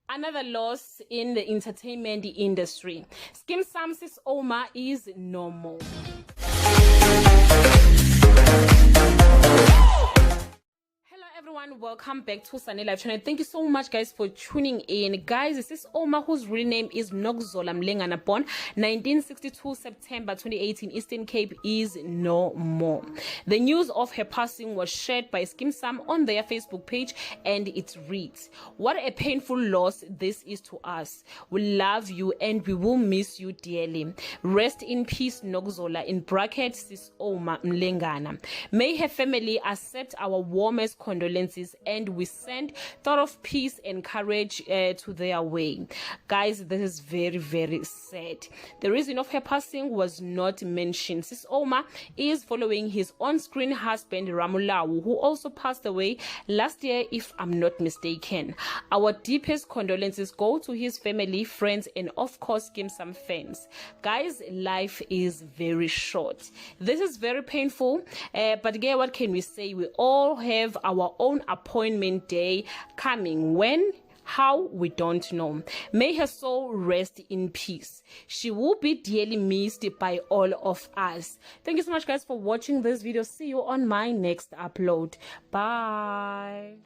Another loss in the entertainment industry. Skeem Saam Sisi Ouma is no more. Everyone, welcome back to Sunny Live channel. Thank you so much, guys, for tuning in. Guys, this is Ouma, whose real name is Nokuzola Mlengana, born 1962 September 2018, Eastern Cape, is no more. The news of her passing was shared by Skeem Saam on their Facebook page, and it reads, "What a painful loss this is to us. We love you and we will miss you dearly. Rest in peace, Nokuzola, in brackets, Sisi Ouma Mlengana. May her family accept our warmest condolences, and we send thought of peace and courage to their way." Guys, this is very, very sad. The reason of her passing was not mentioned. Sisi Ouma is following his on-screen husband Ramulawu, who also passed away last year, if I'm not mistaken. Our deepest condolences go to his family, friends, and of course Skeem Saam fans. Guys, life is very short. This is very painful, but again, what can we say? We all have our own appointment day coming. When, how, we don't know. May her soul rest in peace. She will be dearly missed by all of us. Thank you so much, guys, for watching this video. See you on my next upload. Bye.